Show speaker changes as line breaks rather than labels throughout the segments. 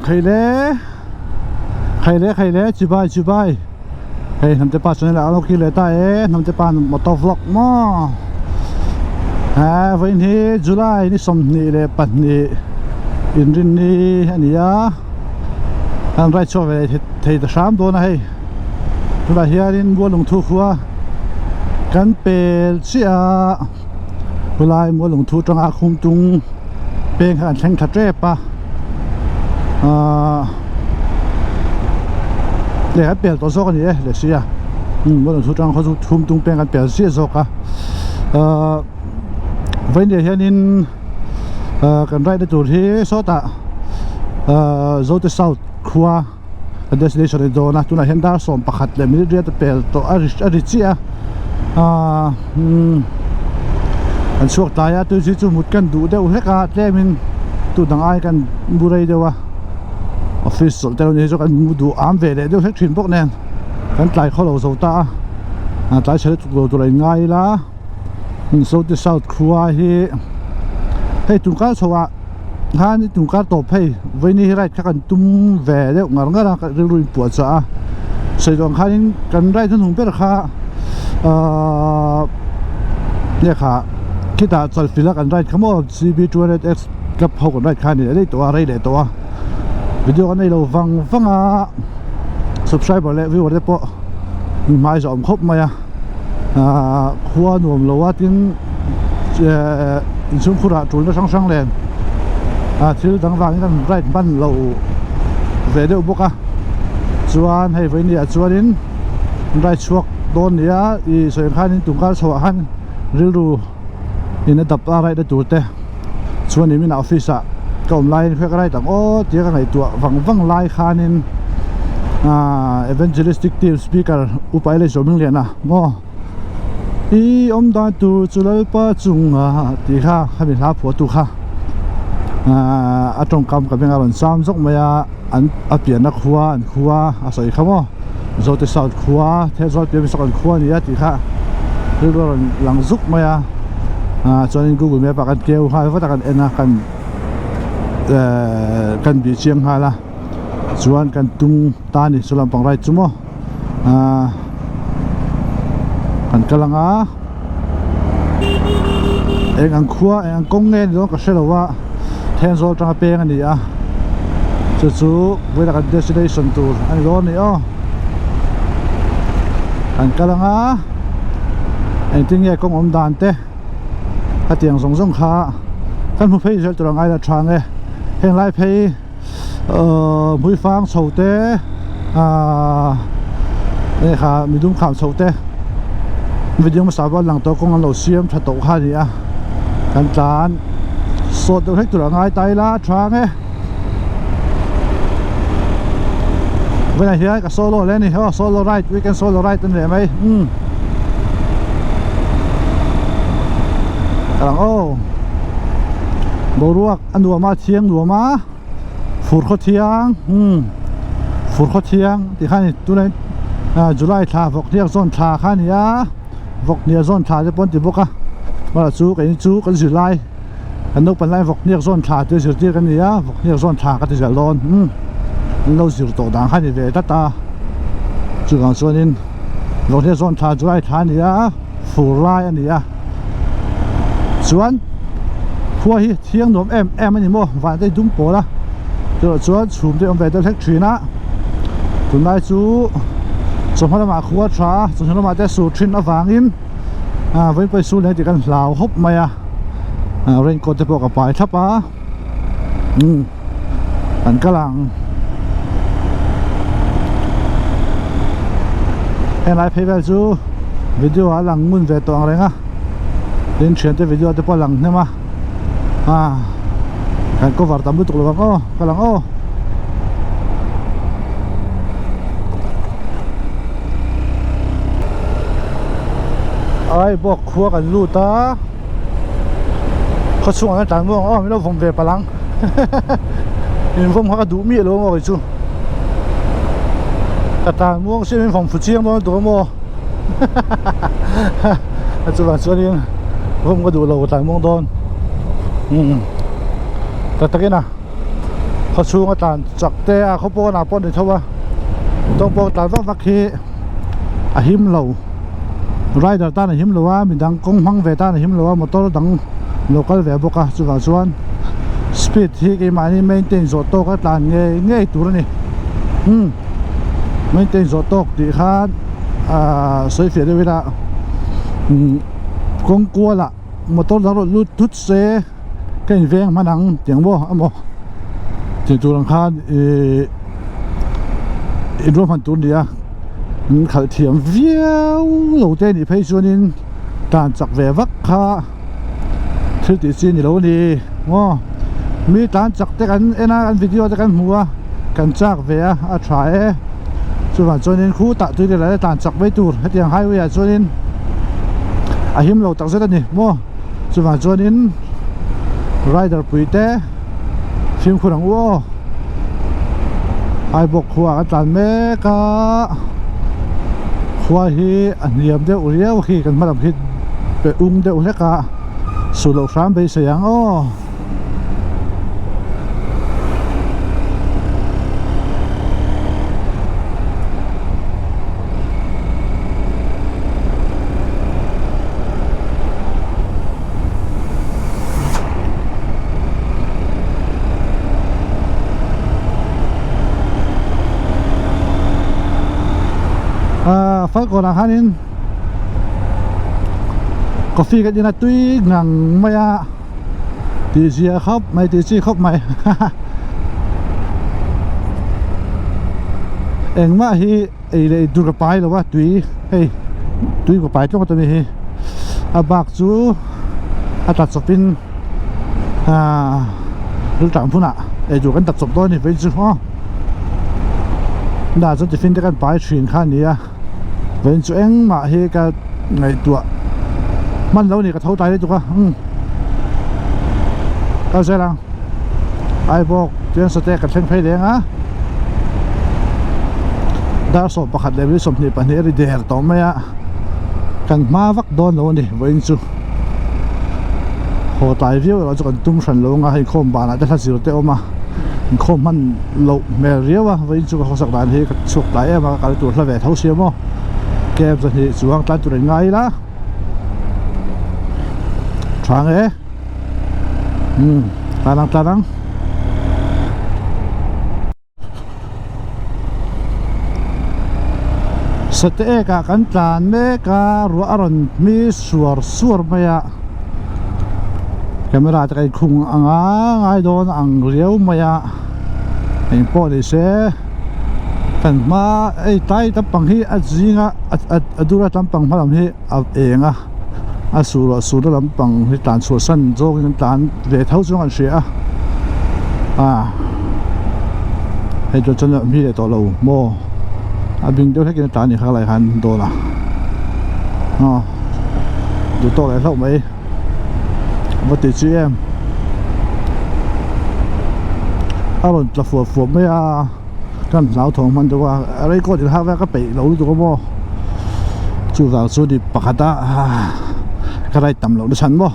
khai le chibai hey nam te pa chone la alo ki le ta e nam te pa motor vlog mo ha vai ni July ni som ni le pat ni in rin ni ania an rai cho ve thei ta sham do na hei tu la hiarin bo lung thu khuwa kan pel chia bulai mo lung thu tanga khum tung peng han theng tha tre pa le ha pel to zo kan ye le sia mo lung thu tang kho khum tung peng kan pel sia zo ka với điều hiện in cần rai để tụt hi số ta dấu tới sau khua destination đó na tu là hiện đang sống bạc hạt để mình đi tới bel to arichia anh suốt tay á tôi chỉ chụp một căn đủ đều hết cả để mình tụt đằng ai căn buray đâu à office tao này cho căn đủ ám về để đều hết chuyện bốc nè căn lại khó lâu dấu ta tại sao tụt lại ngay là số từ sau khua hi hay tụi cá sấu ha ni tụi cá tổ hay với ni rai các anh tum về đấy ngar ngar cái rùi bùa cha xây dựng khai cần rai thân hùng biết khaเนี่ยค่ะคิดว่าจะฟิลกันได้ขโมย CB200X กับพวกกันได้ค่านี่ได้ตัวอะไรได้ตัววิดีโอกันในเราฟังsubscribe เลยวิวได้ปะไม่จอมครบมาขัวหนุ่มเราว่าทิ้งชุ่มขุระจุลช่างเลยที่ดังฟังนี่กันไรบ้านเราเวเดอร์บุกชวนให้ไปเนี่ยชวนนี้ไรช่วงโดนเนี่ยอีส่วนข้านี้ตุ่มข้าสว่างริลูอินดับอะไรได้ตัวเต้ชวนนี้มีหน้าออฟฟิศก็ไลน์เพื่ออะไรต่างโอ้เดี๋ยวกันไหนตัวฟังไลน์ข้านี้evangelistic team speaker อุปเลยจบมึงเรียนนะโมอีดาตูจุลปะจุงตีข้าข้าเป็นลาผัวตุข้าตรงกำกับเป็นอารมณ์ซ้ำซกมาอันเปลี่ยนนักขัวอาศัยข้าโมโจทย์สาวขัวเทศเปลี่ยนเป็นสกุลขัวนี่ตีข้าเรื่องหลังซุกมาจนกูไม่ปากกันเกลียวข้าเพราะแต่กันเอ็นกันบีเชียงข้าละชวนกันตุงตานี่สุลัมปังไรจุโมกันกำลังเอ็งอังขัวเอ็งอังกงเงินก็เชื่อว่าแทนโซลจังเปงอันนี้จู่ๆเวลากัน destination tour อันนี้ร้อนนี่กันกำลังเอ็งทิ้งแยกกงอมดานเต้ถ้าเตียงส่งขาท่านผู้เพย์เชื่อตัวไงละทางเอ็งไล่เพย์มุ้ยฟางโฉเต้นี่ค่ะมีดุ้งข่าวโฉเต้วิดีโอมาสาวหลังตัวกงเราเสียมถัดตกข้านี่กันจานสดตัวให้ตัวไงไตละทางเวลาเฮียกับโซโล่เล่นนี่เหรอโซโล่ไรท์วีแกนโซโล่ไรท์ตั้งแต่ไหมกำลังบรัวอันดัวมาเทียงดัวมาฝูดเขาเทียงที่ข้านี่ตัวนี้จุลัยท่าฟกเทียงโซนท่าข้านี่ฟกเนี่ยโซนท่าจะปนติบกมาจูกันสิไลอันนกเป็นไลฟกเนี่ยโซนท่าจะสิที่กันนี่ฟกเนี่ยโซนท่าก็จะร้อนเราสิตัวต่างข้านี่เวทตาจุกันส่วนนี้ฟกเนี่ยโซนท่าจุลัยท่านี่ฝูดไลอันนี้ส่วนพวกเทียงหนุ่มแอมมันนี่โม่วันได้ดุ้งโปละตัวส่วนชุมที่อมเวทเล็กทรีนะตุนได้จูสมภารมาขวดช้าสมภารมาแต่สูตรชินอฟังอินเว้นไปสูตรไหนที่กันเหล่าฮบมาเร่งกดจะบอกกับปลายทับอันกำลังเห็นไรเพย์แบบจูวิดีโอหลังมุนเวทตัวอะไรเล่นเชียนแต่วิดีโอแต่พอหลังเนี่ยมากันก็วัดตามบุตรหลวงกำลังไอ้บอกขัวกันลู่ตาเขาช่วงกันจานม่วงไม่รู้ผมเวปลังเห็นผมเขาก็ดูมีเลยว่าไอ้จู่กระจานม่วงเชื่อเป็นผมฝุ่นเชียงตัวโม่จุดวันส่วนนี้ผมก็ดูเรากระจานม่วงโดนแต่ตะกี้นะ เขาชูงตานจักเตะเขาโปนาปนเดชวะต้องโปตานวักเฮอหิมเหลาไรเดอร์ตานอหิมเหลาว่ามีดังกงพังเวตานอหิมเหลาว่ามอเตอร์ดังโลกัลเวบกะจุกส่วนสปีดที่กี่มานี่เมนเทนโซโต้ก็ตานเงยตัวนี่เมนเทนโซโต้ดีครับสวยเสียด้วยเวลากงกลัวละมอเตอร์ดังรถลุดทุดเซก็ยังเวียงมาดังเสียงบ่อ่ะบ่เสียงตัวหลังคารวมพันตัวเดียขัดเทียมเวียวโหลเต้นี่เพย์ชวนินการจักแหววักค่ะที่ติดซีนี่เราดีว่ามีการจักแต่กันนะกันวิดีโอแต่กันหัวกันจักแหวอาทรายส่วนชวนินคู่ตัดตัวเดียวแล้วการจักไว้ตูดให้เตียงให้ไว้ชวนินอาหิมเราตักเสร็จนี่มั่วส่วนชวนินไรเดอร์ปุยเต้ฟิล์มคุณหลังวัวไอ้บกหัวกันตันเมกะหัวฮีอันเนียมเดียวเรียวขี้กันมาดับพิษไปเดียวเล็กะสุดหลอกฟรามไปเสียงฟังก่อนนะครับนี่กาแฟกันยังไงตุ้ยงังไม่อะตีเสียครับไม่ตีซีครับไม่เอ็งว่าฮีไอ้เลยดูกระป๋ายหรือว่าตุ้ยเฮ้ยตุ้ยกระป๋ายจ้องตัวนี้อาบักจูอาตัดสปินหรือต่างพุ่นอ่ะไอ้อยู่กันตัดสปตัวนี่เป็นจูน่าจะฟินได้กันไปฉีนข้างนี้เป็นจุเอ็งมาเฮกันไงตัวมันแล้วนี่ก็เท่าใจได้จุกะเข้าใจแล้วไอ้บอกเจ้าสเต็กกับเส้นไฟแดงดาวสอบประคัดเลยวิสมนี่ปันนี้รีเดียร์ต่อไหมกันมาวักโดนแล้วนี่เป็นจุโหตายวิวเราจะกันตุ้มฉันลงให้คมบานอาจจะทัศน์เตอมาคมมันโลเมรียวเป็นจุกเขาสักดานที่สุกไหลมาการตัวละแวเท่าเสียมั้งแกจะเห็นสว่างตัดตัวยังไงล่ะทางตาลังสเต็กกันจานเมการัวอรอนมีสัวไม่อะแคมราจะไอ้คุงอ่างไอ้โดนอ่างเลี้ยวไม่อะไอ้พอดีเสกันมาไอ้ไต้ตั้มปังที่อัดจิงดูแลตั้มปังพลังที่เองสูดลำปังที่ตานส่วนสั้นโจ้กันตานเวทเท่าจังกันเสียให้จนมีแต่ตัวเราโมบิงเดียวให้กินตานนี่ข้างไรคันโดนดูโตอะไรเท่าไหมว่าติดจีเอ็มหล่นจะฝัวไม่กันสาวทองมันตัวอะไรก็จะทำว่าก็ไปเราตัวก็บ่จู่สาวสุดปากตาก็ได้ต่ำเราดิฉันบ่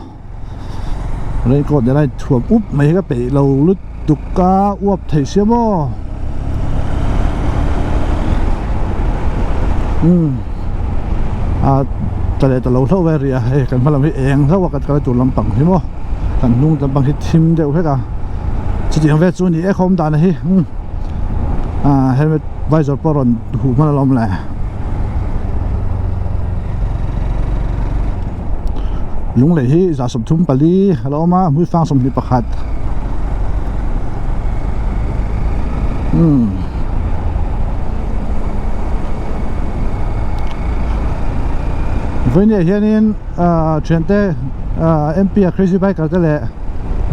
อะไรก็จะได้ถ่วงอุ๊บไม่ก็ไปเราลุดตุกกาอวบไทยเสียบ่แต่เราเท่าเวรีให้กันพลังที่เองเท่าว่ากันกระตุ้นลำปังใช่บ่กันนุ่งลำปังที่ทิมเดียวแค่กันจริงๆเวจูนี่คอมดานนะฮะให้ไว้จอดปรนหูมันลมแหละลุงเลยที่จะสมทุมปลีเรามามือฟังสมนิปขัดวันนี้เฮียนี่เทรนเต้MP คริสต์ไบค์กันแต่แหละ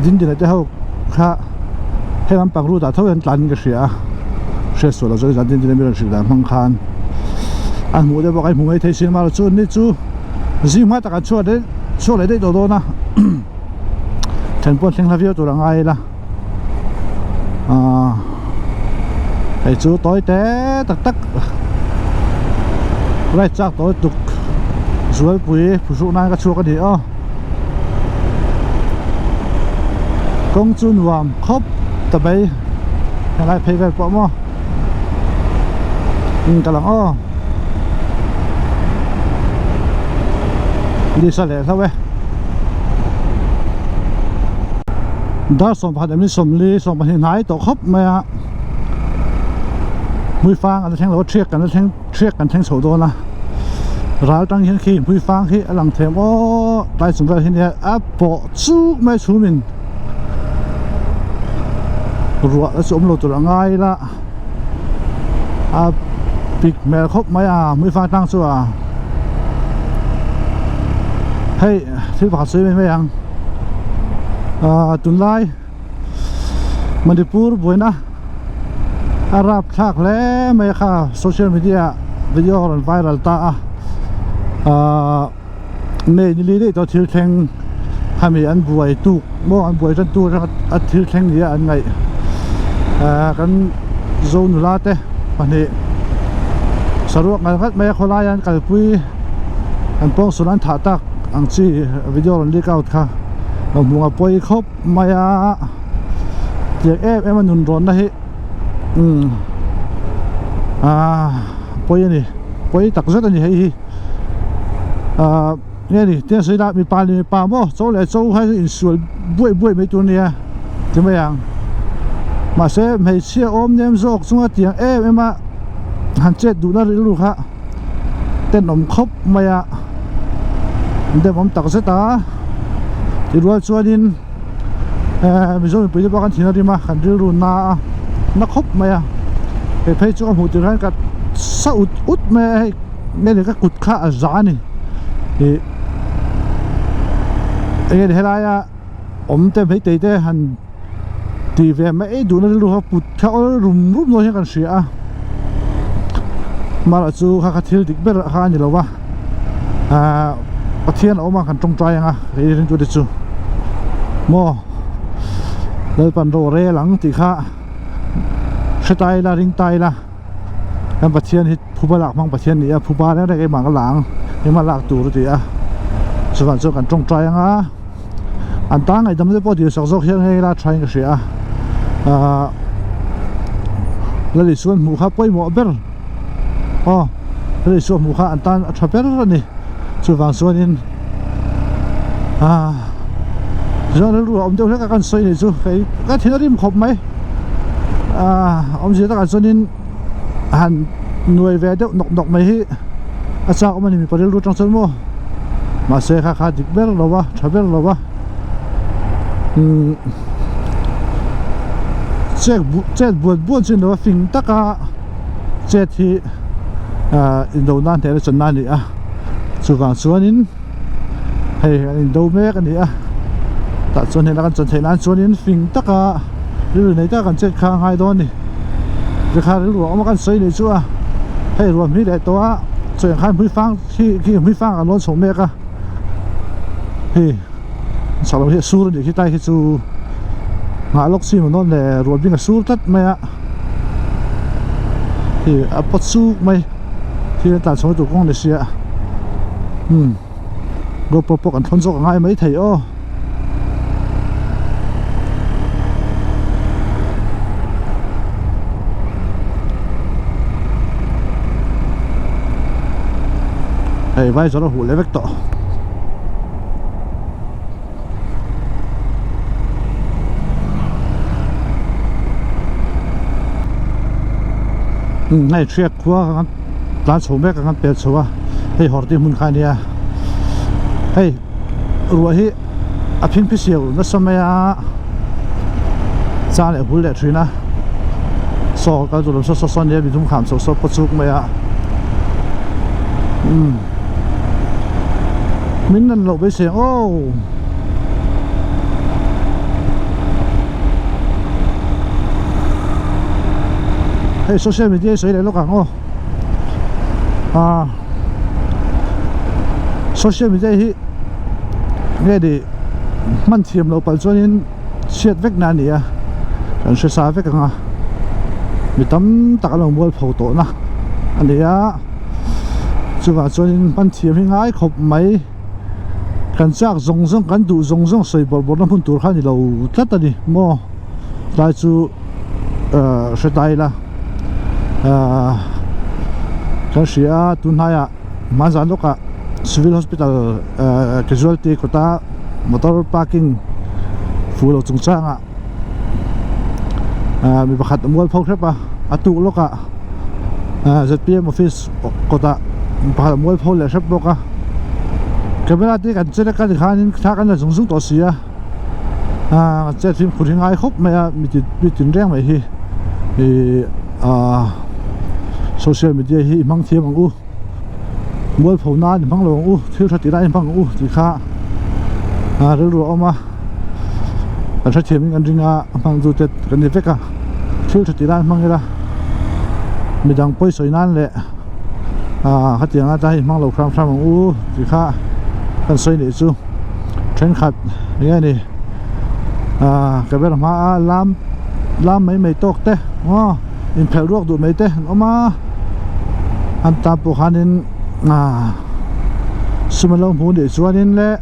ดินเดือดจะเขาค่ะให้ลำปังรู้แต่เท่านั้นตันก็เสียส่วนเราจะดินไม่รู้สึกแต่มังคันอันหมูจะบอกไอ้หมูไอ้เทชินมาเราจู่นี่จู่ซิมาตะกันช่วยอะไรได้โดนนะฉันปวดเส้นลาวิโอตัวละไงล่ะไอ้จู่ต่อยแต่ตักไรจากต่อยตุกสวยปุ๋ยผู้สูงนั่งก็ช่วยกันดีกงจุนวามครบแต่ไป ยังไงเพย์เวลปอมกำลังดีสเลยครับเว้ยดาสมพันธ์มีสมลีสมพันธ์ไหนต่อครบไหมฮะมือฟังอันนั้นแทงเราเชียกกันแทงเชียกกันแทงโฉดโดนนะเราตั้งเห็นขี้มือฟังขี้หลังเทมไปสมบัติที่นี่ปอสู้ไม่ชูมินรัวสมรสตัวง่ายละปิกแม่ครบไหมมือฟังตั้งสัวให้ที่ผ่าซื้อไม่ยังตุนไลมันดิปูร์บุยนะอารับทักแล้วไม่ค่ะโซเชียลมีเดียวิดีโอรันไวรัลตาเนยนี่ได้ตัวทิลแทงทำให้อันบวยตุกโมอันบวยจนตัวอันทิลแทงนี้อันไงกันโซนลาเต้วันนี้สรุปงานก็ไม่คนละยันกันปุยอันป้องสุนันถาตักอังซีวิดีโอรันลีกเอาค่ะเราบุกไปครบมาเจียเอฟมันหนุนร้อนนะฮิไปนี่ไปตักเสร็จนี่ให้เนี่ยนี่เตี้ยสีดามีปลามีปลาบ่โซ่เลยโซ่ให้อินสวยบุยไม่ตัวเนี่ยจะไม่ยังมาเสพให้เชี่ยอมเนี่ยมันโซกส่งเตียงเอฟมาหันเจ็ดดูน่ารู้ค่ะเต้นอมครบมาเดี๋ยวผมตักเสร็จตาที่รัวชวดินมีส่วนไปที่บ้านที่นั่นดีมาขันรู้นานักคบไหมไปเพย์จ้าหูที่ร้านก็สะอุดไหมเนี่ยเด็กก็กุดข้าจานี่เอ้ยเฮลายผมเต็มไปเตะหันทีวีไม่ดูนั่นรู้ว่าปุดข้ารุมน้อยกันเสียมาละจูข้าทิลดิกเบอร์ข้านี่แล้ววะประเทศออกมาขันตรงใจยังเรื่องจุดจูโม่เลยปันโรเร่หลังติข้าสไตล์ละริงไตละกันประเทศที่ผู้บริหารมังประเทศนี้ผู้บ้านนี่ได้ไอ้หมางกันหลังไอ้มาหลักตัวตัวอ่ะส่วนกันตรงใจยังอันตั้งไอ้ดำได้พอดีสักสักเฮียให้ละใช้กันเสียแล้วในส่วนหมู่ข้าไปหมู่เบลแล้วในส่วนหมู่ข้าอันตั้งทับเบลนี่ส่วนนี้เรารู้ว่าอมเจ้าเรื่องการสวยนี่จูก็ที่นั่นมันครบไหมอมเสียตั้งแต่ส่วนนี้หันหน่วยแวดดอกไม้ที่อาจารย์มันมีประเด็นรู้จังสมมติมาเสียค่าดิบเบลหรอวะทับเบลหรอวะเจ็ดบวชจริงหรอวะฟิงตะกะเจ็ดที่อินโดนันเทเลชนนั่นนี่ส่วนนี้ให้อินโดเมกันนี่แต่ส่วนนี้แล้วกันส่วนนี้ฟิงตะกะหรือในตะกันเจ็ดข้างไฮโดนนี่ราคาหรือว่าเอามากันใส่ในชัวให้รวมนี่แหละตัวส่วนข้างพื้นฟังที่พื้นฟังกันล้นสมเมกเฮ้ยสาวเราที่สู้นี่ที่ใต้ที่สู้หาล็อกซี่มันนั่นแหละรวมวิ่งกับสู้ตัดไหมที่ปัดสู้ไหมที่ตัดสมัยตัวกล้องเดียรบปกันทนสกง่ายไหมไทยไอ้ใบสระหูเล็กต่อให้เชียร์ขั้วกันร้านโฉมแม่กันเปิดชัวให้หอร์ตีมุนคานี่ให้รัวให้อภิมพิเศษนั่นสมัยจานเอบุลเลตรีนะสอการจุดซ้อนเนี่ยมีทุ่มขามสอปัจจุบันไหมมินนั่นเราไปเสียงให้โซเชียลมีเดียสวยเลยลูกอ่ะโซเชียลมีเดียที่เนี่ยดิมันเทียมเราปัจจุบันเชียดเวกนานนี่อย่างเชียดสาเวกกันมีตั้มตักลงบนโผล่โตนะอันนี้จุดว่าส่วนมันเทียมให้ง่ายขบไหมกันจากทรงกันดูทรงใส่บอลน้ำพุ่นตัวข้านี่เราตัดตัวนี่โม่ได้จู sẽ tay là cái gì tuần này mà dàn lúc civil hospital casualty của ta motor parking phụ lục trung trang mình bắt đầu mua phong khép tụ lúc ZPM office của ta bắt đầu mua phong lệ xếp bốc cái bên này cái chơi cái gì khác khác cái là dùng dùng tổ sĩ chơi phim phụ hình ai khóc mà bị chuyển riêng vậy thì social media hi mang thiệp bằng u mua phong na thì mang lồng u thiếu thật tí đây bằng u thì khác rồi rồi mà anh sẽ thiệp mình riêng bằng dù chết cái này phải thiếu thật tí đây mang cái đó mình đang bơi sôi nan lệ khách tiếng là đây mang lồng kham kham bằng u thì khác kan soi ni chu train khat nge ni ka ber ma lam mai tok te in phel ruak du mai te oma an ta pu khanin sumalo mu de chuanin le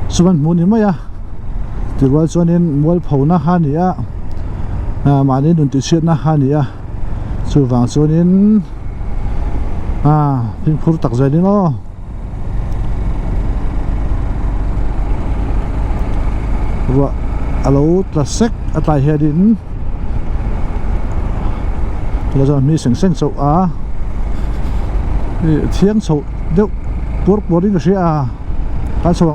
suman mu ni maya tirwal chuanin mol phona khani ma ni dun ti siat na khani chu wang chuanin pin phur tak zai ni no rồi alo trasek atai hedin là do mi seng seng so thiang so deu por boring cái gì cái so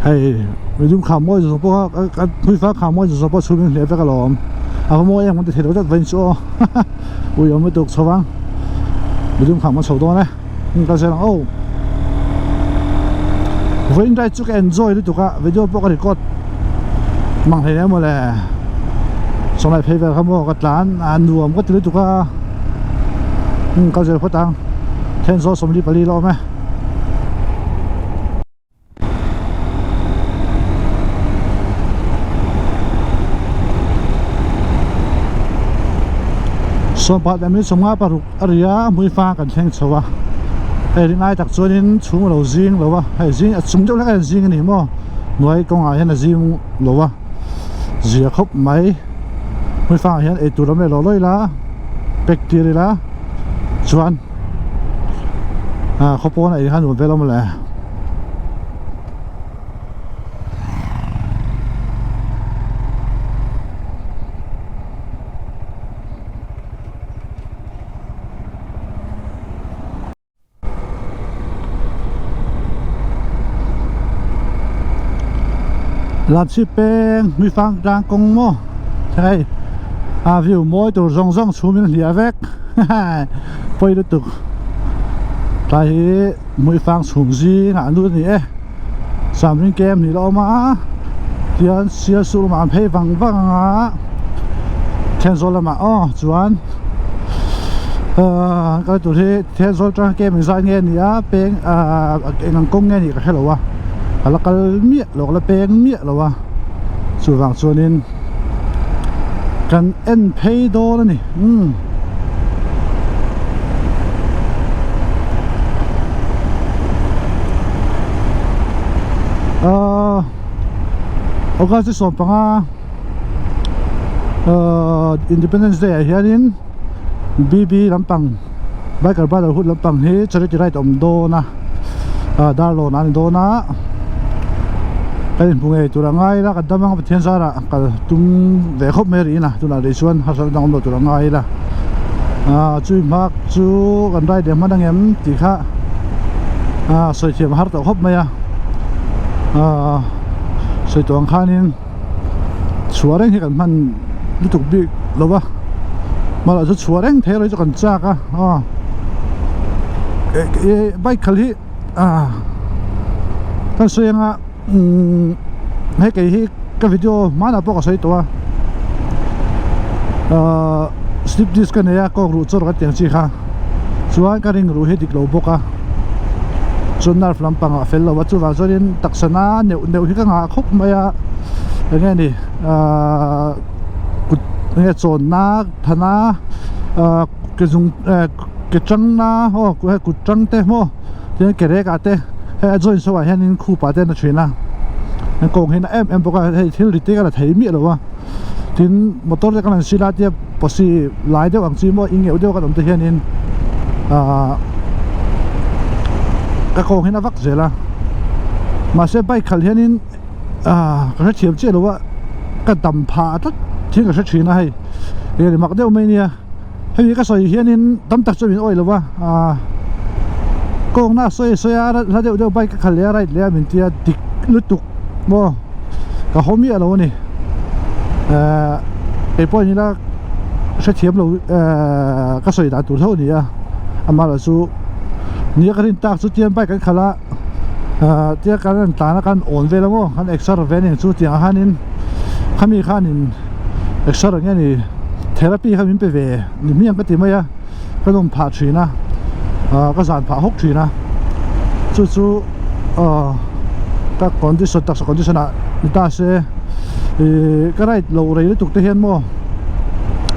hay mình dùng khám môi rồi sao cái quy pháp khám môi rồi sao chú mình lấy về cái lồng môi em còn thể được vẫn số ui ông mới được số vắng mình dùng khám môi số đó này người ta sẽ nói với anh trai chúc enjoy đi tụi cả video bóc cái record mang thấy em mà là sau này phải về khám môi cái lán ăn nuông cái thứ tụi cả cái gì phát tăng thêm số sống đi bali lo mấyส่วนปัจจัยมีสมงาปรุกอริยะมือฟ้ากันแทงชาวไอ้ที่นายตักส่วนนี้ชุ่มเราจิงหรอวะไอ้จิงชุ่มเจ้าแล้วไอ้จิงนี่มั้งหน่วยกองอาเห็นไอ้จิงหรอวะเสียครบไหมมือฟ้าเห็นไอ้ตัวเราไม่หล่อเลยละเป็กตีเลยละชวนเขาป้อนไอ้ข้าหนุ่มเวลามาแล้วลาดชิเป้งมีฟังดังกงโม่ใช่วิวมวยตัวรองชูมินเหลียเวกไปดูตึกใช่มีฟังสูงจีงานดูนี่สามเกมนี่เรามาเดี๋ยวเสียสูมาเพย์ฟังเทนโซลมาจวนก็ตัวที่เทนโซลจังเกมอีกสักเงี้ยนี่เป็นงังกงเงี้ยนี่ก็แค่หรอวะแล้วก็เมียหลอกแล้วเป็นเมียหรอวะส่วนฝั่งส่วนนี้กันเอ็นเพย์โดแล้วนี่โอกาสที่สองปังIndependence Day เฮียนินบีลำปังใบกระบาดหุ่นลำปังเฮ้จะได้ต่อมโดนะดาร์โลนันโดนะเป็นพวกไอ้ตัวง่ายละกันตั้งมาเป็นเทียนสาระกันตุ้มเด็กคบเมรีนะตัวน่ะเดี๋ยวชวนหาสักตั้งมาตัวง่ายละจุยมักจูกันได้เดี๋ยวมาดังเอ็มตีข้าใส่เทียมหาตัวคบไหมใส่ตัวข้านี่ชัวร์เร่งที่กันมันรู้ถูกบิ๊กหรือวะมาเราจะชัวร์เร่งเทเลยจะกันจากใบขลีกันเสียงให้กี่ที่กับวิดีโอมาหน้าปกใส่ตัว slip disc kan ya ko ru chor ka tiang chi kha chuan ka ring ru he dik lo boka chunar flampang a fel lo wa chu wa zorin taksana neu hi ka nga khop maya nge ni kut nge chon na thana ke jung ke chang na ho ku chang te mo te ke re ka te he join so wa hian khu pa te na thina an kong hin em boka he thil ri te ka la thei mi lo wa tin motor te kan sila te posi lai de ang chi mo ingeu de ka dom te hian in ka kong hin avak zela ma se bai khal hian in ka thiam che lo wa ka dam pha ta thing ka thina hai e mak deuh mai nia hei ka soi hian in tam tak chu min oi lo wa kong na soi a la deuh bai ka khal ya right le min tia dik lutuk mo ka homi alo ni e poi ni la se thiam lo ka soi da tur tho ni ama la chu ni ka rin tak chu tiam bai kan khala tia kan ta na kan on ve lo mo kan extra vening chu tiang hanin khami khanin extra nge ni therapy khamin pe ve ni miang ka ti maya ka dom pha thina ka zan pha hok thina chu ta condition a ni ta se ka right lo rei le tuk te hian mo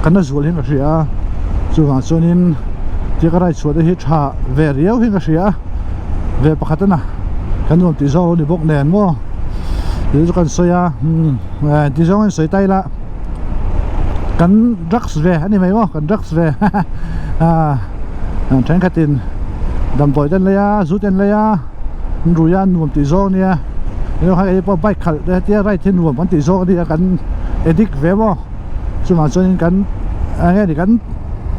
kan na zual hin ka ria chu wa chonin ti ka right chu de hi tha ve riau hin ka ria ve pakhatana kan nom ti zo ni bok nen mo ni chu kan soya ti zo an soi tai la kan drugs ve ani mai mo kan drugs ve train khatin dam boy den le ya zu den le ya ruyan nom ti zo nia nếu hai cái bike khal để tia right thiên nuông vẫn tỷ số đi kan edic về mo chứ mà cho nên kan nghe thì kan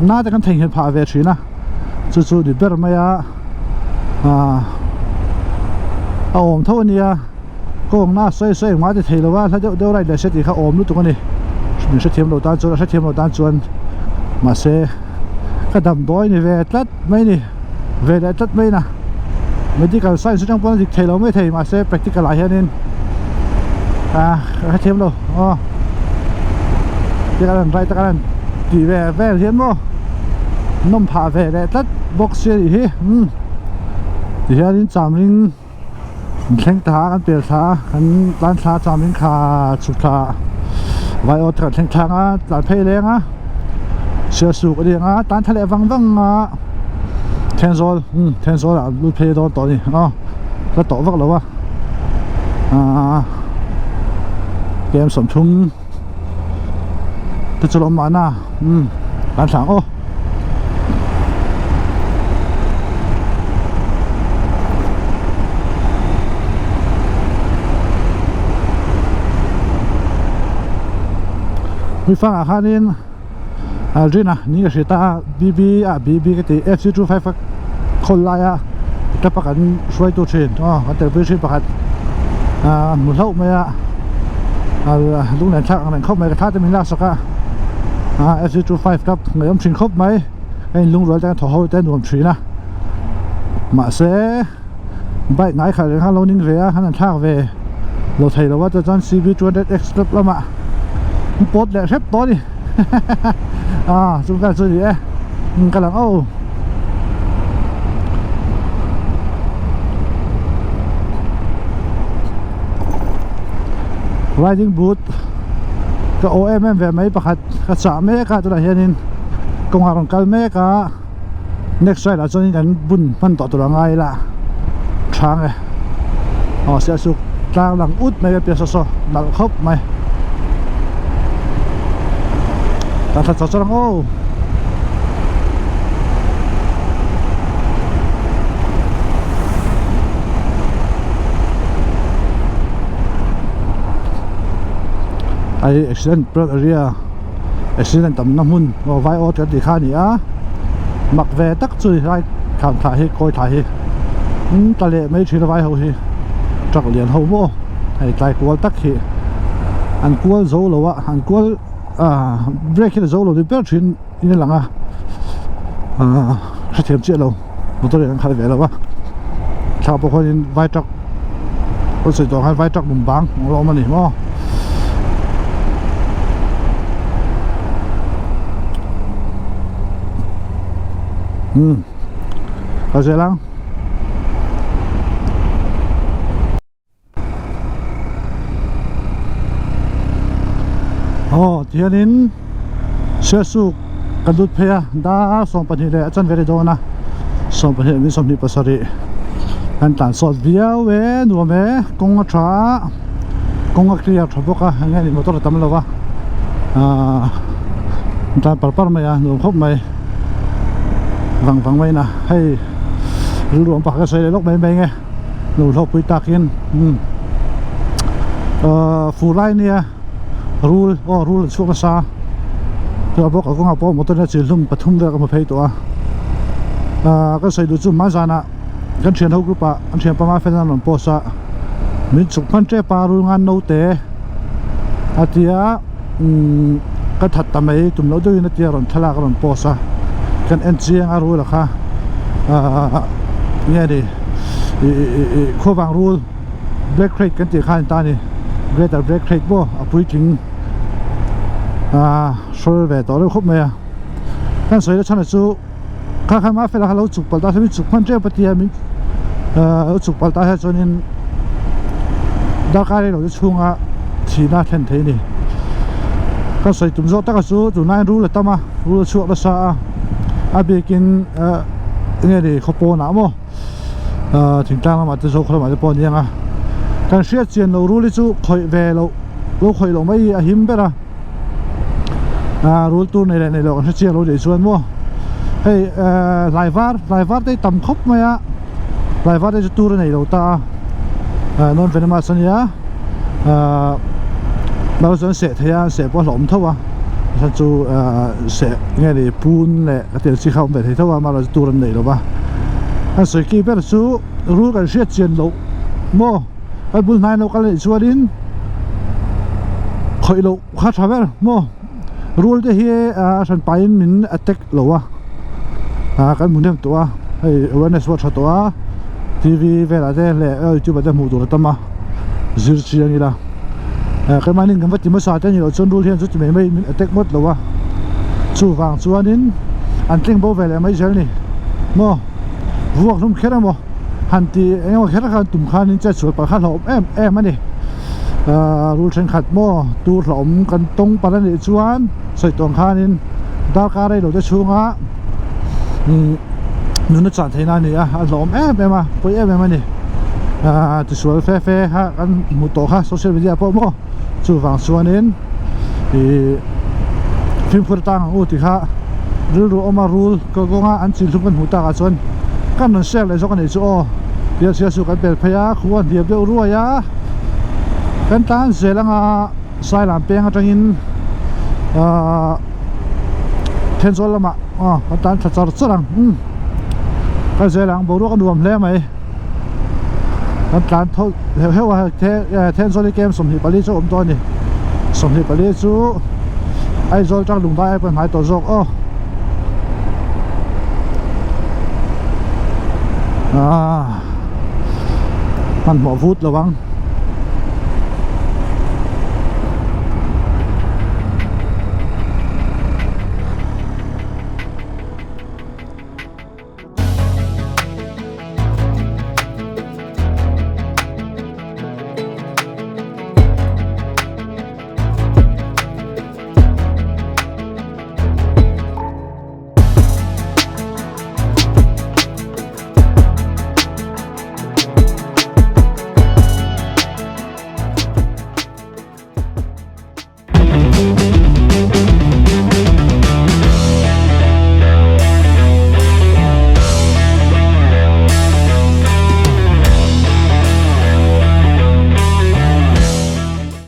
na để kan thành hiện phá về chuyện na chú đi bер mày ôm thôi nia con na xoay mà thì thấy làว่าถ้าเดี๋ยวไรเดี๋ยวเสร็จเขาôm lúcตรงนี้mình sẽ thêm đầu tan chuan sẽ thêm đầu tan chuan mà sẽ cái đầm đói này về tắt mấy này về lại tắt mấy nè medical science trong bọn dịch thầy lâu mấy thầy mà sẽ practical lại nên cái thêm đâu cái lần right cái lần chỉ về hiến mô nôm phá về để tắt box xe gì thì hiện đến chạm linh thanh thá cái bể thá cái lan thá chạm linh khá chụp thá vài ô thật thanh thang á lại phê lên á sửa sụp cái điện á tan thà lệ văng á Tensor là lúc phê đó tỏ đi nó tỏ vắc lâu game sầm chung tôi cho nó mà na bán sáng ô mình phang à khan in Rina ni ka sita BB cái ti FC25 khol la ya ta pakan suai tu chen ka te pe pakat mu hlau me ya lung len thak an khop mai ka tha te min la saka FC25 kap ngai om thing khop mai ai lung roi ta tho ho te nuam thina ma se bai ngai kha ha lo ning ve a han thak ve lo thai lo wa ta chan CB200X kap lama pot le rep to ni chúng ta chơi gì cái là riding boot cái OMM về mấy bậc cái xã mấy cái tôi là hiện in công hàng cái mấy cái next ride là cho nên cái bún phân tọt tôi là ngay là trang này sẽ sụp trang lằng út mấy cái so nặng khóc mày ta thật cho nó ai accident area accident tầm năm hun vai ô cái gì khai nhỉ mặc về tắc chui hai khám thả hi coi thả hi ta lệ mấy chuyện vai hậu hi trắc liền hậu mô hay tại cuốn tắc hi anh cuốn dấu lâu á anh cuốn break cái dấu lâu thì biết chuyện như là sẽ thêm chuyện lâu một tôi để khai về lâu á chào bộ con vai trắc có sự toàn hai vai trắc bùng băng lo mà nỉ mò có dễ lắm. Thì nên sẽ sụp cái đốt phê đã xong phần hiện lệ chân về đó na xong phần hiện mình xong đi pasari anh tàn sọt video về nuôi mẹ công trả công clear thằng bốc à nghe thì motor tắm lâu ta par mày nuôi khóc mày vắng mày na hay luôn bạc cái xe lúc mày nghe nuôi khóc bị tạc in full line nè rule xuống xa cho bốc ở con học bốc motor nó chỉ lung bật thung ra cái một phayตัวcái xe được zoom máy ra nèกันเชียนเขากรุ๊ปอันเชียนประมาณเฟนันหลงโพสะมีสุขพันเจ้าปารุงานโนเตอาทิยาก็ถัดตามไปตุ่มเราด้วยนัดเดียร์หลงทลากหลงโพสะกันเอ็นจีงอารู้หรอคะเนี่ยดิข้อบางรูลเบรกเครกกันตีข้างตานี่เบรกแต่เบรกเครกบ่เอาพูดถึงโซลเวต่อเรื่องครบไหมกันสวยแล้วฉันจะสู้ข้ามาเฟลาเราจุกปัลตาที่จุกมันเจ้าปฏิยามิจุกปัลตาให้จนินดาการเราจะช่วงทีน่าเทนเทนี่ก็ใส่ตุ่มโซ่ตะกัสู้ตุ่มนายรู้เลยตั้มรู้ช่วงละซาอาเบกินเนี่ยดิเขาโปนหนามถึงตั้งมาจะโซ่เขามาจะปนยังการเสียเจียนเรารู้เลยจู่คอยเวเราคอยลงไม่หิมไปละรู้ตัวในเราการเสียเราเดี๋ยวชวนมั่วให้ไลฟ์วาร์ได้ต่ำครบไหมไลฟ์วาร์ได้จะตัวในเราตานนเป็นมาสัญญาเราจะเสพเทียเสพว่าหลอมเท่าฉันจะเสพไงดิปูนแหละเดี๋ยวสิเขาเป็นเท่ามาเราจะตัวในเราอันสกีเป็นสู้รู้กันเสียเจียนเราโม่ไอ้บุญนายเรากันเลยชวนดินคอยเราข้าทำแบบโม่รู้ได้เฮียฉันไปมินอัตเต็กเรากันมุนเดิมตัวไอ้เวันนี้สวัสดิ์ตัวทีวีเวลาเดลยูทูบเดมูดูแล้วตั้มมาจิรชีอย่างนี้ละกันมาหนึ่งกันว่าที่มาสาธิตนี่เราชนรู้เรื่องสุดไม่มีเทคหมดหรอวะสู้ฟังส่วนนี้อันเต็งโบเวลไม่ใช่นี่มั่ววัวนุ่มแค่ไหนมั่วฮันตีเอ็งว่าแค่ไหนตุ่มขานินจะสวยปากขาหลอมมันนี่รู้เช่นขัดมั่วตูหลอมกันตรงปานนี่ชวนใส่ตรงขานินดาวการได้เราจะชูงะนู่นจัดที่นั่นนี่หลอมไปมาไปมานี่จะสวยเฟ่ฮะกันมุดโตค่ะโซเชียลมีเดียพวกมั่วสู้ฟังส่วนนี้ฟิล์มพูดต่างอุติค่ะรู้ออกมารู้ก็งาอันสิ่งทุกคนหูตากันส่วนกันนั่นเสียเลยสักกันนี่จู่เดี๋ยวเสียสุกันเป็นพยาควรเดียบเดียวรู้ยากันตานเสียแล้วสายหลานเปียงจังอินเทนโซลละมากันตานชัดสุดลังก็เสียหลังบอกรู้กันรวมแล้วไหมกันตานเท่าว่าเทนโซลเกมสมเหตุปริจูอมตัวนี่สมเหตุปริจูไอ้โซลจังลุงได้เป็นหายตัวโซกมันหมอพูดระวัง